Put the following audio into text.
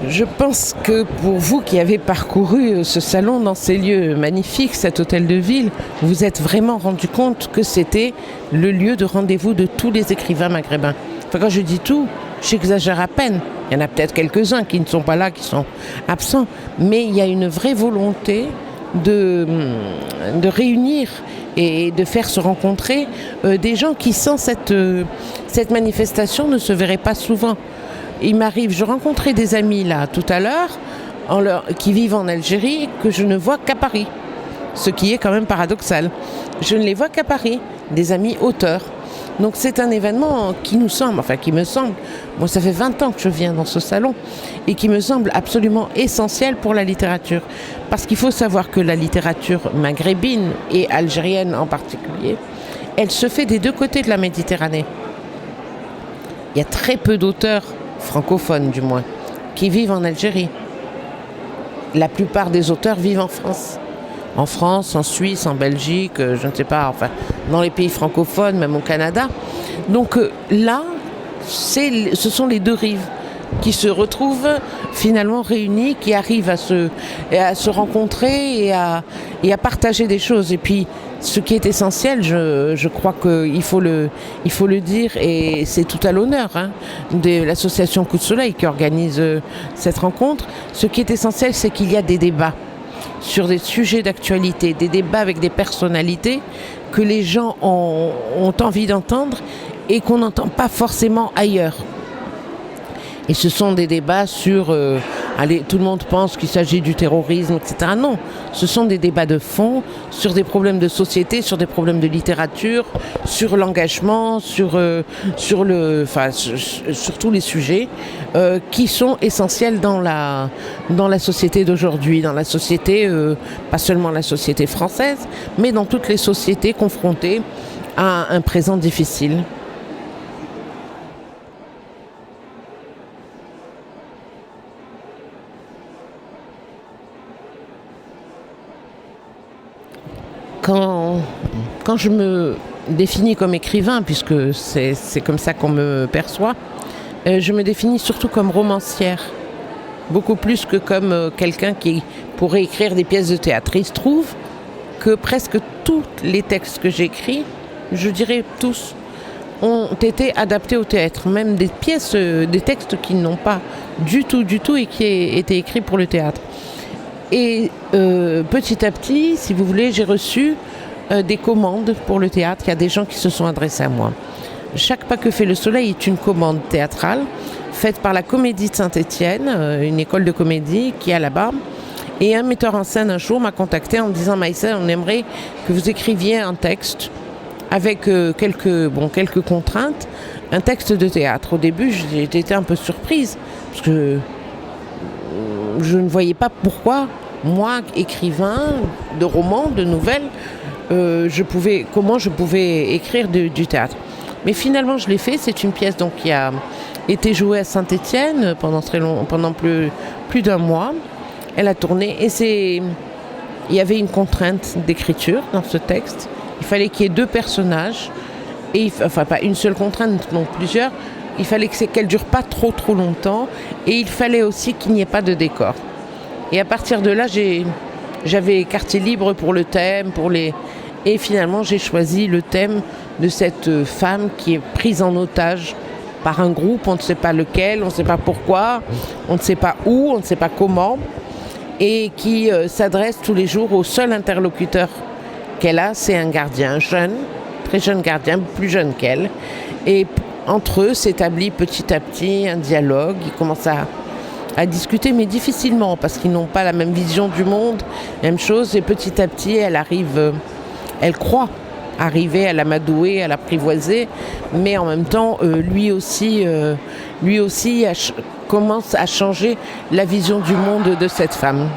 Je pense que pour vous qui avez parcouru ce salon dans ces lieux magnifiques, cet hôtel de ville, vous vous êtes vraiment rendu compte que c'était le lieu de rendez-vous de tous les écrivains maghrébins. Enfin, quand je dis tout, j'exagère à peine. Il y en a peut-être quelques-uns qui ne sont pas là, qui sont absents, mais il y a une vraie volonté de réunir et de faire se rencontrer des gens qui, sans cette manifestation, ne se verraient pas souvent. Il m'arrive, je rencontrais des amis là tout à l'heure qui vivent en Algérie que je ne vois qu'à Paris, ce qui est quand même paradoxal. Je ne les vois qu'à Paris, des amis auteurs. Donc c'est un événement qui me semble, moi ça fait 20 ans que je viens dans ce salon, et qui me semble absolument essentiel pour la littérature. Parce qu'il faut savoir que la littérature maghrébine et algérienne en particulier, elle se fait des deux côtés de la Méditerranée. Il y a très peu d'auteurs francophones du moins, qui vivent en Algérie. La plupart des auteurs vivent en France. En France, en Suisse, en Belgique, je ne sais pas, enfin, dans les pays francophones, même au Canada. Donc là, ce sont les deux rives qui se retrouvent finalement réunies, qui arrivent à se rencontrer et à partager des choses. Et puis, ce qui est essentiel, je crois qu'il faut le dire, et c'est tout à l'honneur de l'association Coup de Soleil qui organise cette rencontre. Ce qui est essentiel, c'est qu'il y a des débats sur des sujets d'actualité, des débats avec des personnalités que les gens ont envie d'entendre et qu'on n'entend pas forcément ailleurs. Et ce sont des débats sur... tout le monde pense qu'il s'agit du terrorisme, etc. Non, ce sont des débats de fond sur des problèmes de société, sur des problèmes de littérature, sur l'engagement, sur tous les sujets qui sont essentiels dans la société d'aujourd'hui, dans la société, pas seulement la société française, mais dans toutes les sociétés confrontées à un présent difficile. Quand je me définis comme écrivain, puisque c'est comme ça qu'on me perçoit, je me définis surtout comme romancière, beaucoup plus que comme quelqu'un qui pourrait écrire des pièces de théâtre. Il se trouve que presque tous les textes que j'écris, je dirais tous, ont été adaptés au théâtre, même des pièces, des textes qui n'ont pas du tout et qui ont été écrits pour le théâtre. Et petit à petit, si vous voulez, j'ai reçu des commandes pour le théâtre. Il y a des gens qui se sont adressés à moi. Chaque pas que fait le soleil est une commande théâtrale faite par la Comédie de Saint-Étienne, une école de comédie qui est là-bas. Et un metteur en scène un jour m'a contacté en me disant « Maïssa, on aimerait que vous écriviez un texte avec quelques contraintes, un texte de théâtre. » Au début, j'ai été un peu surprise parce que je ne voyais pas pourquoi, moi, écrivain de romans, de nouvelles, comment je pouvais écrire du théâtre. Mais finalement, je l'ai fait. C'est une pièce donc, qui a été jouée à Saint-Étienne pendant plus d'un mois. Elle a tourné et il y avait une contrainte d'écriture dans ce texte. Il fallait qu'il y ait deux personnages, pas une seule contrainte, non plusieurs. Il fallait qu'elle ne dure pas trop longtemps et il fallait aussi qu'il n'y ait pas de décor. Et à partir de là, j'avais quartier libre pour le thème, et finalement j'ai choisi le thème de cette femme qui est prise en otage par un groupe, on ne sait pas lequel, on ne sait pas pourquoi, on ne sait pas où, on ne sait pas comment, et qui s'adresse tous les jours au seul interlocuteur qu'elle a, c'est un gardien, très jeune gardien, plus jeune qu'elle. Et entre eux s'établit petit à petit un dialogue. Ils commencent à discuter, mais difficilement, parce qu'ils n'ont pas la même vision du monde, même chose. Et petit à petit, elle croit arriver à l'amadouer, à l'apprivoiser, mais en même temps, lui aussi commence à changer la vision du monde de cette femme.